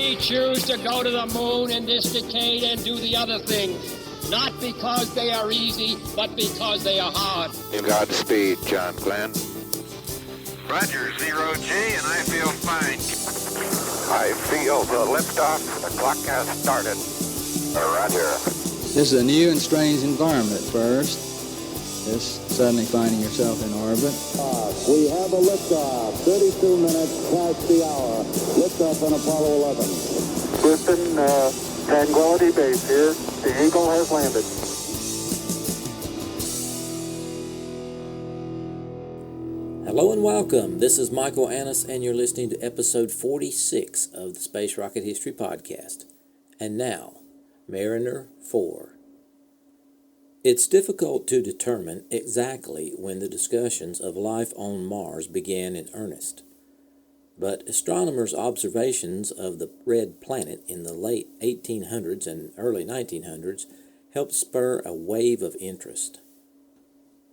We choose to go to the moon in this decade and do the other things. Not because they are easy, but because they are hard. Godspeed, John Glenn. Roger, 0G, and I feel fine. I feel the liftoff. The clock has started. Roger. This is a new and strange environment at first. Just suddenly finding yourself in orbit. We have a liftoff, 32 minutes past the hour. Liftoff on Apollo 11. Houston, Tranquility Base here. The Eagle has landed. Hello and welcome. This is Michael Annis, and you're listening to episode 46 of the Space Rocket History Podcast. And now, Mariner 4. It's difficult to determine exactly when the discussions of life on Mars began in earnest, but astronomers' observations of the red planet in the late 1800s and early 1900s helped spur a wave of interest.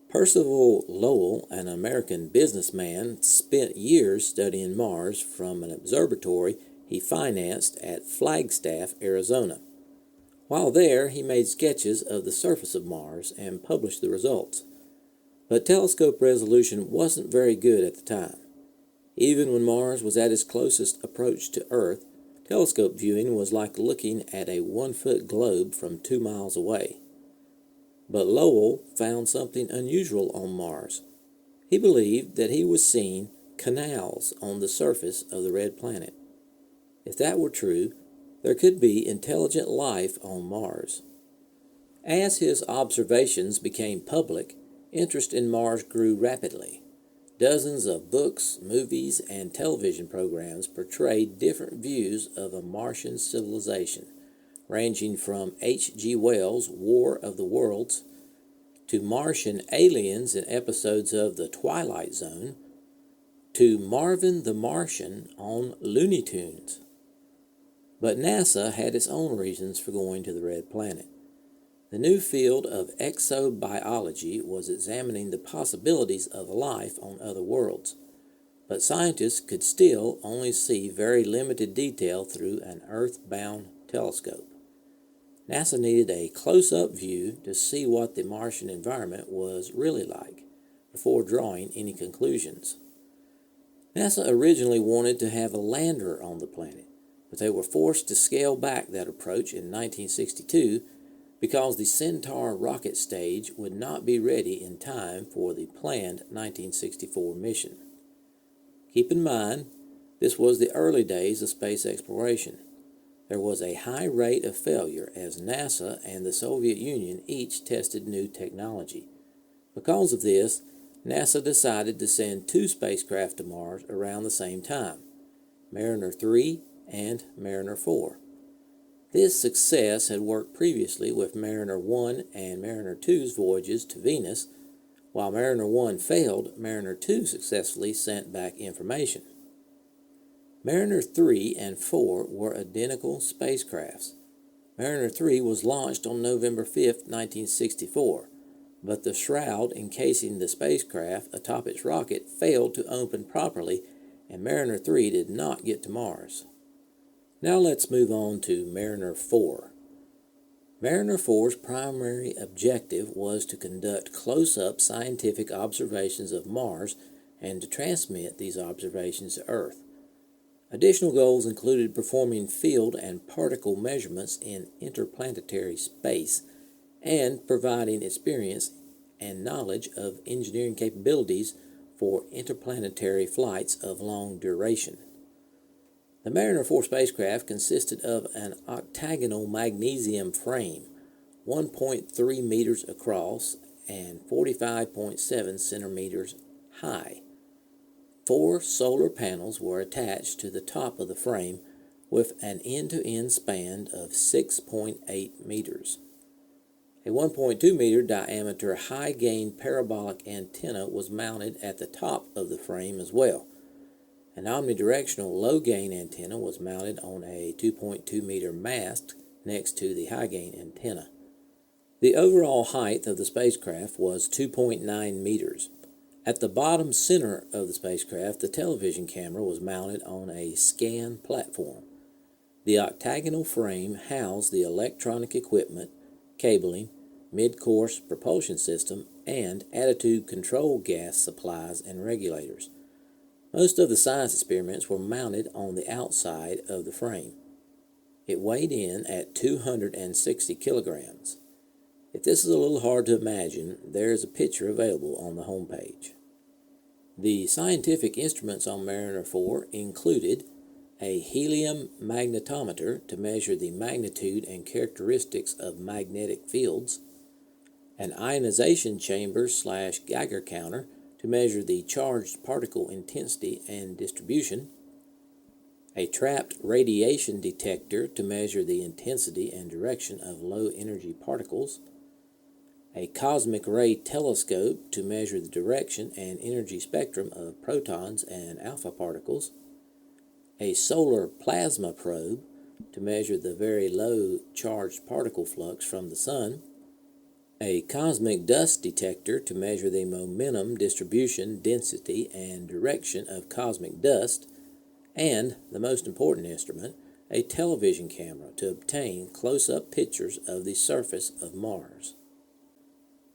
Percival Lowell, an American businessman, spent years studying Mars from an observatory he financed at Flagstaff, Arizona. While there, he made sketches of the surface of Mars and published the results. But telescope resolution wasn't very good at the time. Even when Mars was at its closest approach to Earth, telescope viewing was like looking at a 1-foot globe from 2 miles away. But Lowell found something unusual on Mars. He believed that he was seeing canals on the surface of the red planet. If that were true, there could be intelligent life on Mars. As his observations became public, interest in Mars grew rapidly. Dozens of books, movies, and television programs portrayed different views of a Martian civilization, ranging from H.G. Wells' War of the Worlds to Martian aliens in episodes of The Twilight Zone to Marvin the Martian on Looney Tunes. But NASA had its own reasons for going to the red planet. The new field of exobiology was examining the possibilities of life on other worlds, but scientists could still only see very limited detail through an Earth-bound telescope. NASA needed a close-up view to see what the Martian environment was really like before drawing any conclusions. NASA originally wanted to have a lander on the planet, but they were forced to scale back that approach in 1962 because the Centaur rocket stage would not be ready in time for the planned 1964 mission. Keep in mind, this was the early days of space exploration. There was a high rate of failure as NASA and the Soviet Union each tested new technology. Because of this, NASA decided to send 2 spacecraft to Mars around the same time, Mariner 3 and Mariner 4. This success had worked previously with Mariner 1 and Mariner 2's voyages to Venus. While Mariner 1 failed, Mariner 2 successfully sent back information. Mariner 3 and 4 were identical spacecrafts. Mariner 3 was launched on November 5, 1964, but the shroud encasing the spacecraft atop its rocket failed to open properly, and Mariner 3 did not get to Mars. Now let's move on to Mariner 4. Mariner 4's primary objective was to conduct close-up scientific observations of Mars and to transmit these observations to Earth. Additional goals included performing field and particle measurements in interplanetary space and providing experience and knowledge of engineering capabilities for interplanetary flights of long duration. The Mariner 4 spacecraft consisted of an octagonal magnesium frame, 1.3 meters across and 45.7 centimeters high. 4 solar panels were attached to the top of the frame with an end-to-end span of 6.8 meters. A 1.2 meter diameter high-gain parabolic antenna was mounted at the top of the frame as well. An omnidirectional low-gain antenna was mounted on a 2.2 meter mast next to the high-gain antenna. The overall height of the spacecraft was 2.9 meters. At the bottom center of the spacecraft, the television camera was mounted on a scan platform. The octagonal frame housed the electronic equipment, cabling, mid-course propulsion system, and attitude control gas supplies and regulators. Most of the science experiments were mounted on the outside of the frame. It weighed in at 260 kilograms. If this is a little hard to imagine, there is a picture available on the homepage. The scientific instruments on Mariner 4 included a helium magnetometer to measure the magnitude and characteristics of magnetic fields, an ionization chamber / Geiger counter to measure the charged particle intensity and distribution, a trapped radiation detector to measure the intensity and direction of low-energy particles, a cosmic ray telescope to measure the direction and energy spectrum of protons and alpha particles, a solar plasma probe to measure the very low charged particle flux from the sun, a cosmic dust detector to measure the momentum, distribution, density, and direction of cosmic dust, and, the most important instrument, a television camera to obtain close-up pictures of the surface of Mars.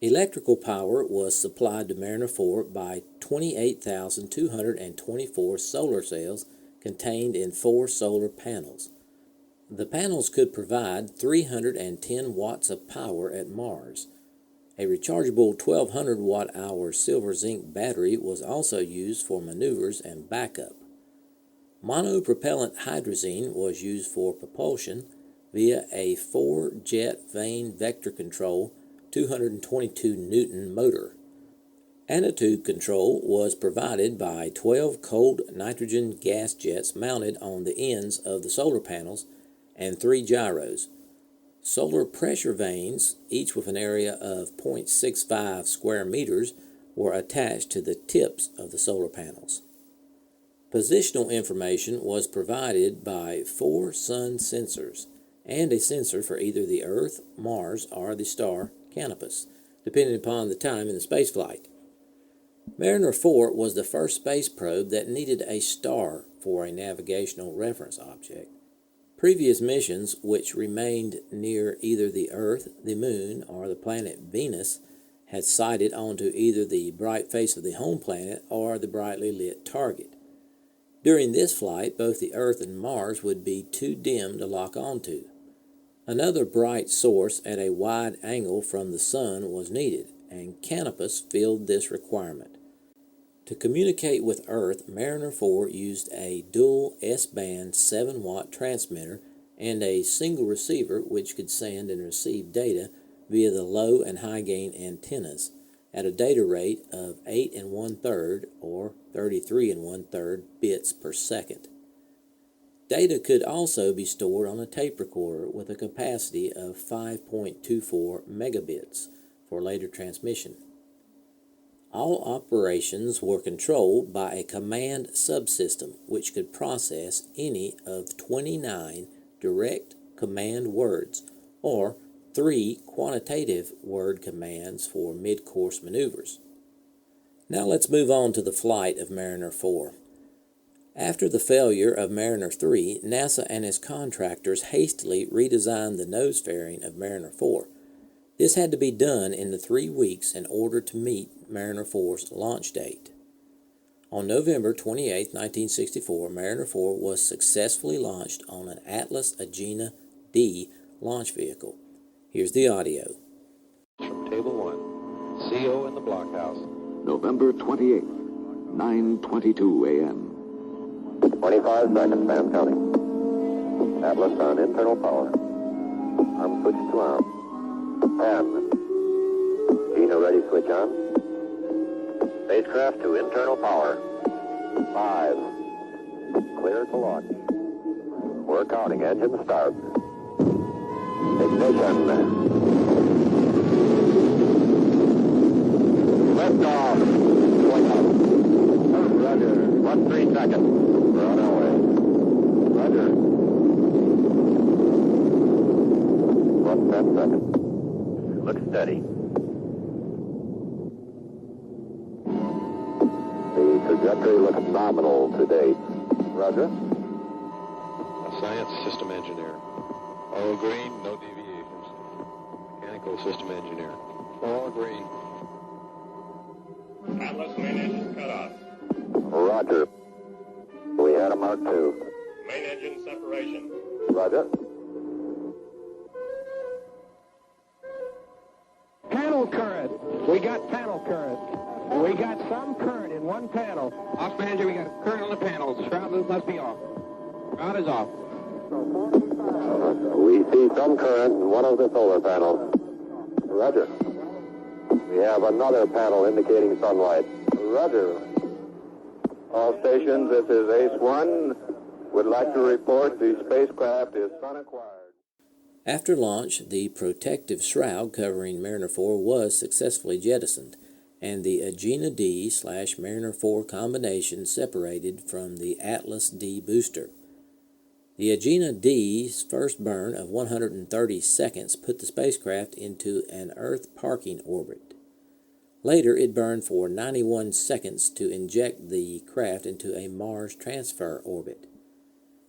Electrical power was supplied to Mariner 4 by 28,224 solar cells contained in 4 solar panels. The panels could provide 310 watts of power at Mars. A rechargeable 1,200 watt-hour silver-zinc battery was also used for maneuvers and backup. Monopropellant hydrazine was used for propulsion via a 4-jet vane vector control 222 Newton motor. Attitude control was provided by 12 cold nitrogen gas jets mounted on the ends of the solar panels and 3 gyros. Solar pressure vanes, each with an area of 0.65 square meters, were attached to the tips of the solar panels. Positional information was provided by 4 sun sensors and a sensor for either the Earth, Mars, or the star Canopus, depending upon the time in the spaceflight. Mariner 4 was the first space probe that needed a star for a navigational reference object. Previous missions, which remained near either the Earth, the Moon, or the planet Venus, had sighted onto either the bright face of the home planet or the brightly lit target. During this flight, both the Earth and Mars would be too dim to lock onto. Another bright source at a wide angle from the Sun was needed, and Canopus filled this requirement. To communicate with Earth, Mariner 4 used a dual S-band 7-watt transmitter and a single receiver which could send and receive data via the low and high gain antennas at a data rate of 8 1/3 or 33 1/3 bits per second. Data could also be stored on a tape recorder with a capacity of 5.24 megabits for later transmission. All operations were controlled by a command subsystem which could process any of 29 direct command words or 3 quantitative word commands for mid-course maneuvers. Now let's move on to the flight of Mariner 4. After the failure of Mariner 3, NASA and its contractors hastily redesigned the nose fairing of Mariner 4. This had to be done in the 3 weeks in order to meet Mariner 4's launch date. On November 28, 1964, Mariner 4 was successfully launched on an Atlas Agena D launch vehicle. Here's the audio. From Table 1, CO in the blockhouse. November 28th, 9:22 a.m. 25 seconds, man, counting. Atlas on internal power. Arm switch to arm. 10. Gina ready, switch on. Spacecraft to internal power. 5. Clear to launch. We're counting. Engine start. Ignition. Liftoff. Going up. Roger. 13 seconds. We're on our way. Roger. 10 seconds. Look steady. The trajectory looks nominal to date. Roger. Science System Engineer. All green, no deviations. Mechanical System Engineer. All green. Atlas main engine cut off. Roger. We had a Mark II. Main engine separation. Roger. Panel current. We got panel current. We got some current in one panel. Off manager, we got current on the panels. Shroud loop must be off. Shroud is off. We see some current in one of the solar panels. Roger. We have another panel indicating sunlight. Roger. All stations, this is Ace-1. Would like to report the spacecraft is sun-acquired. After launch, the protective shroud covering Mariner 4 was successfully jettisoned, and the Agena D/Mariner 4 combination separated from the Atlas D booster. The Agena D's first burn of 130 seconds put the spacecraft into an Earth parking orbit. Later, it burned for 91 seconds to inject the craft into a Mars transfer orbit.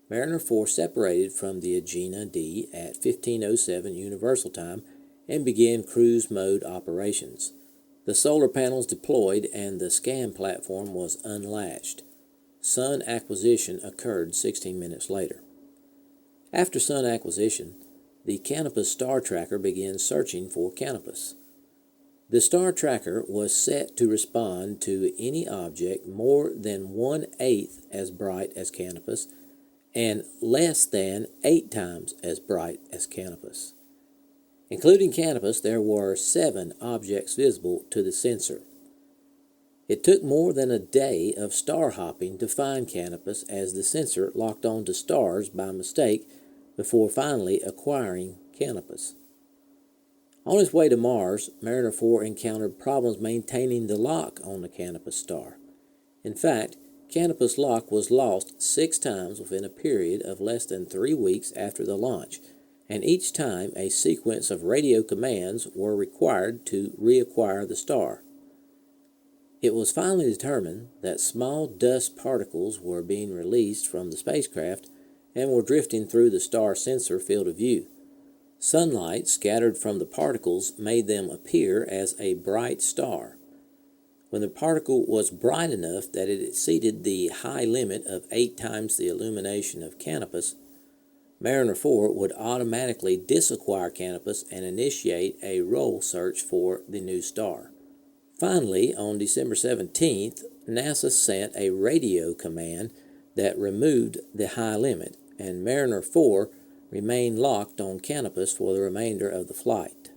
Mariner 4 separated from the Agena D at 15:07 Universal Time and began cruise mode operations. The solar panels deployed and the scan platform was unlatched. Sun acquisition occurred 16 minutes later. After sun acquisition, the Canopus star tracker began searching for Canopus. The star tracker was set to respond to any object more than 1/8 as bright as Canopus and less than 8 times as bright as Canopus. Including Canopus, there were 7 objects visible to the sensor. It took more than a day of star hopping to find Canopus as the sensor locked onto stars by mistake before finally acquiring Canopus. On its way to Mars, Mariner 4 encountered problems maintaining the lock on the Canopus star. In fact, Canopus lock was lost 6 times within a period of less than 3 weeks after the launch, and each time a sequence of radio commands were required to reacquire the star. It was finally determined that small dust particles were being released from the spacecraft and were drifting through the star sensor field of view. Sunlight scattered from the particles made them appear as a bright star. When the particle was bright enough that it exceeded the high limit of 8 times the illumination of Canopus, Mariner 4 would automatically disacquire Canopus and initiate a roll search for the new star. Finally, on December 17th, NASA sent a radio command that removed the high limit, and Mariner 4 remained locked on Canopus for the remainder of the flight.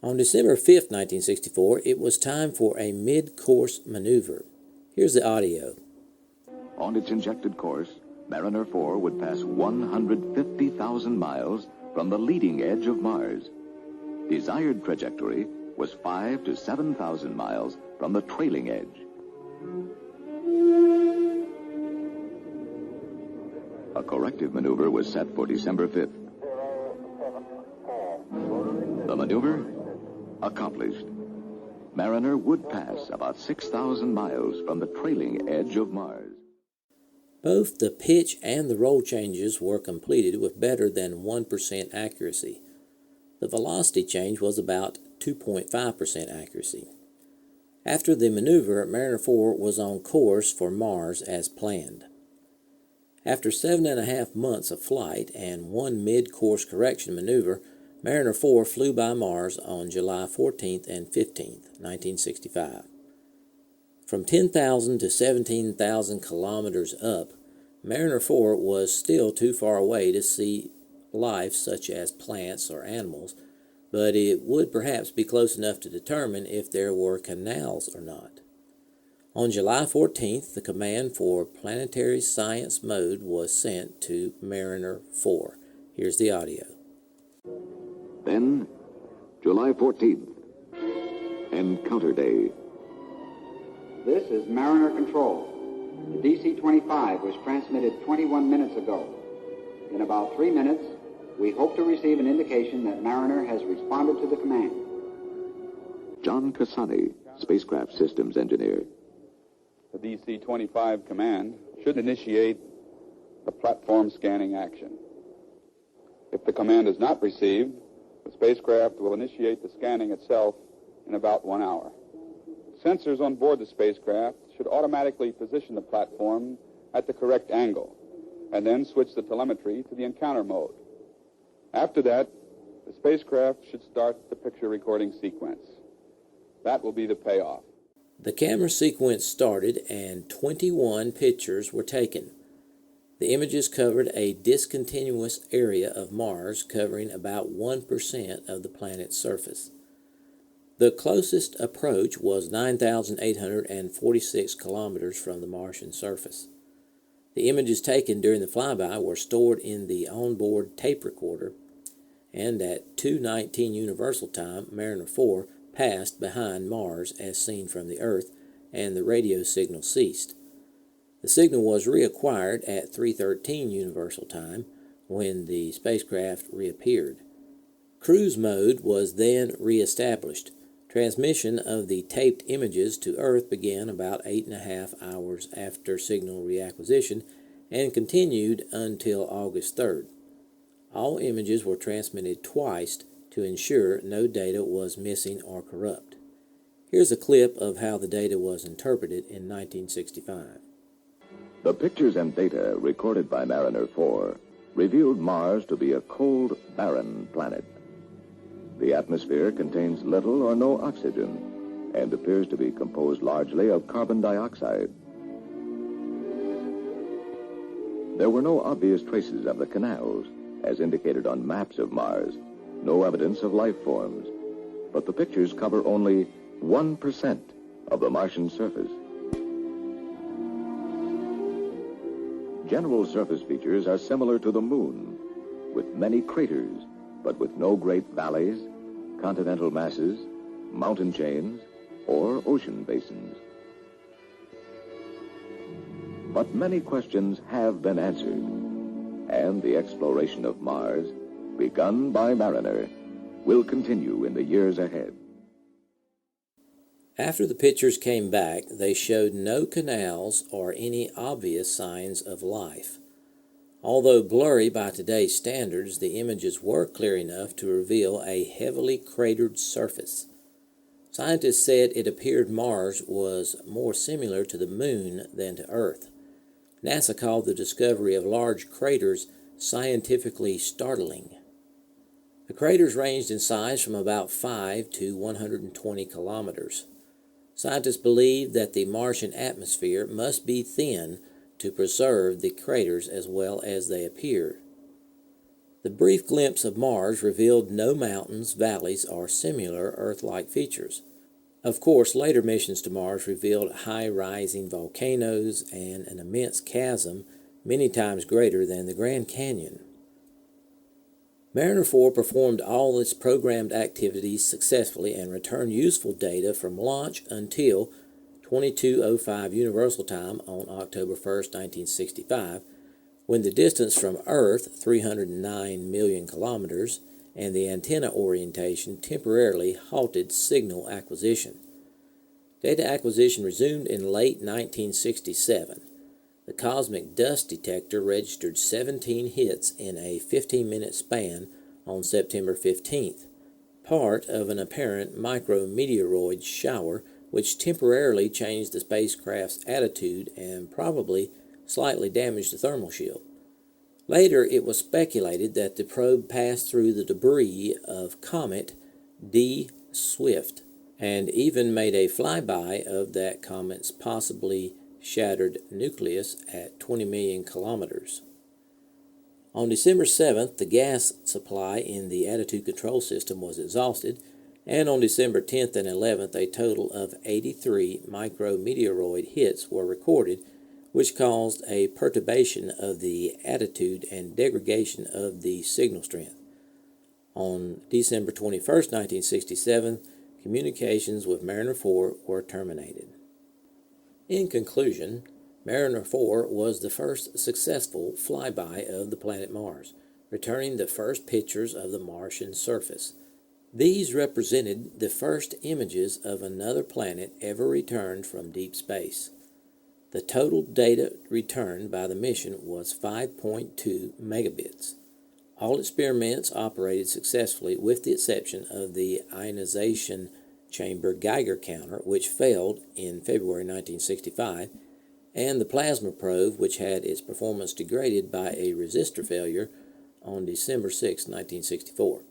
On December 5, 1964, it was time for a mid-course maneuver. Here's the audio. On its injected course, Mariner 4 would pass 150,000 miles from the leading edge of Mars. Desired trajectory was 5,000 to 7,000 miles from the trailing edge. A corrective maneuver was set for December 5th. The maneuver accomplished. Mariner would pass about 6,000 miles from the trailing edge of Mars. Both the pitch and the roll changes were completed with better than 1% accuracy. The velocity change was about 2.5% accuracy. After the maneuver, Mariner 4 was on course for Mars as planned. After 7.5 months of flight and 1 mid-course correction maneuver, Mariner 4 flew by Mars on July 14th and 15th, 1965. From 10,000 to 17,000 kilometers up, Mariner 4 was still too far away to see life such as plants or animals, but it would perhaps be close enough to determine if there were canals or not. On July 14th, the command for planetary science mode was sent to Mariner 4. Here's the audio. Then, July 14th, Encounter Day. This is Mariner Control. The DC-25 was transmitted 21 minutes ago. In about 3 minutes, we hope to receive an indication that Mariner has responded to the command. John Cassani, Spacecraft Systems Engineer. The DC-25 command should initiate the platform scanning action. If the command is not received, the spacecraft will initiate the scanning itself in about 1 hour. Sensors on board the spacecraft should automatically position the platform at the correct angle and then switch the telemetry to the encounter mode. After that, the spacecraft should start the picture recording sequence. That will be the payoff. The camera sequence started and 21 pictures were taken. The images covered a discontinuous area of Mars covering about 1% of the planet's surface. The closest approach was 9,846 kilometers from the Martian surface. The images taken during the flyby were stored in the onboard tape recorder, and at 2:19 Universal Time, Mariner 4 passed behind Mars as seen from the Earth, and the radio signal ceased. The signal was reacquired at 3:13 Universal Time when the spacecraft reappeared. Cruise mode was then reestablished. Transmission of the taped images to Earth began about 8.5 hours after signal reacquisition and continued until August 3rd. All images were transmitted twice to ensure no data was missing or corrupt. Here's a clip of how the data was interpreted in 1965. The pictures and data recorded by Mariner 4 revealed Mars to be a cold, barren planet. The atmosphere contains little or no oxygen and appears to be composed largely of carbon dioxide. There were no obvious traces of the canals, as indicated on maps of Mars, no evidence of life forms, but the pictures cover only 1% of the Martian surface. General surface features are similar to the Moon, with many craters, but with no great valleys, continental masses, mountain chains, or ocean basins. But many questions have been answered, and the exploration of Mars, begun by Mariner, will continue in the years ahead. After the pictures came back, they showed no canals or any obvious signs of life. Although blurry by today's standards, the images were clear enough to reveal a heavily cratered surface. Scientists said it appeared Mars was more similar to the Moon than to Earth. NASA called the discovery of large craters scientifically startling. The craters ranged in size from about 5 to 120 kilometers. Scientists believe that the Martian atmosphere must be thin to preserve the craters as well as they appear. The brief glimpse of Mars revealed no mountains, valleys, or similar Earth-like features. Of course, later missions to Mars revealed high-rising volcanoes and an immense chasm many times greater than the Grand Canyon. Mariner 4 performed all its programmed activities successfully and returned useful data from launch until 22:05 Universal Time on October 1st, 1965, when the distance from Earth, 309 million kilometers, and the antenna orientation temporarily halted signal acquisition. Data acquisition resumed in late 1967. The cosmic dust detector registered 17 hits in a 15-minute span on September 15th, part of an apparent micrometeoroid shower which temporarily changed the spacecraft's attitude and probably slightly damaged the thermal shield. Later, it was speculated that the probe passed through the debris of comet D. Swift and even made a flyby of that comet's possibly shattered nucleus at 20 million kilometers. On December 7th, the gas supply in the attitude control system was exhausted, and on December 10th and 11th, a total of 83 micrometeoroid hits were recorded, which caused a perturbation of the attitude and degradation of the signal strength. On December 21st, 1967, communications with Mariner 4 were terminated. In conclusion, Mariner 4 was the first successful flyby of the planet Mars, returning the first pictures of the Martian surface. These represented the first images of another planet ever returned from deep space. The total data returned by the mission was 5.2 megabits. All experiments operated successfully with the exception of the ionization chamber Geiger counter, which failed in February 1965, and the plasma probe, which had its performance degraded by a resistor failure on December 6, 1964.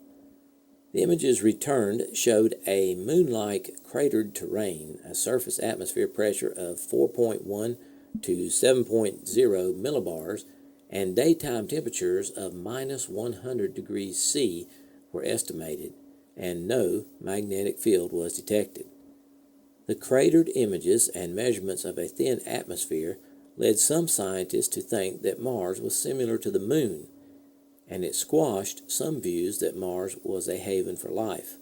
The images returned showed a moon-like cratered terrain, a surface atmosphere pressure of 4.1 to 7.0 millibars, and daytime temperatures of minus 100 degrees C were estimated, and no magnetic field was detected. The cratered images and measurements of a thin atmosphere led some scientists to think that Mars was similar to the Moon, and it squashed some views that Mars was a haven for life.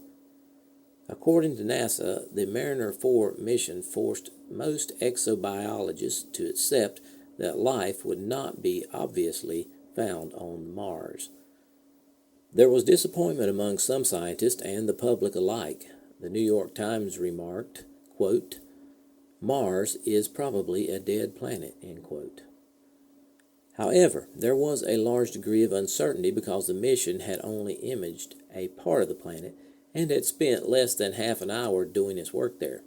According to NASA, the Mariner 4 mission forced most exobiologists to accept that life would not be obviously found on Mars. There was disappointment among some scientists and the public alike. The New York Times remarked, quote, "Mars is probably a dead planet," end quote. However, there was a large degree of uncertainty because the mission had only imaged a part of the planet and had spent less than half an hour doing its work there.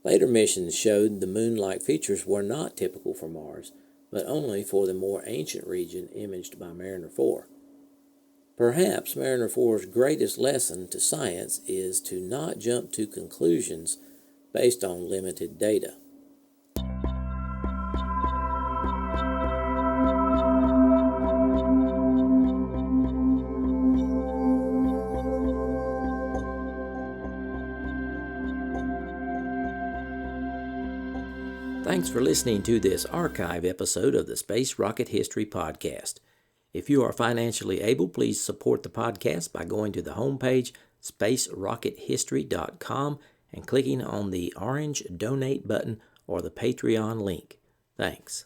Later missions showed the moon-like features were not typical for Mars, but only for the more ancient region imaged by Mariner 4. Perhaps Mariner 4's greatest lesson to science is to not jump to conclusions based on limited data. Thanks for listening to this archive episode of the Space Rocket History Podcast. If you are financially able, please support the podcast by going to the homepage, spacerockethistory.com, and clicking on the orange Donate button or the Patreon link. Thanks.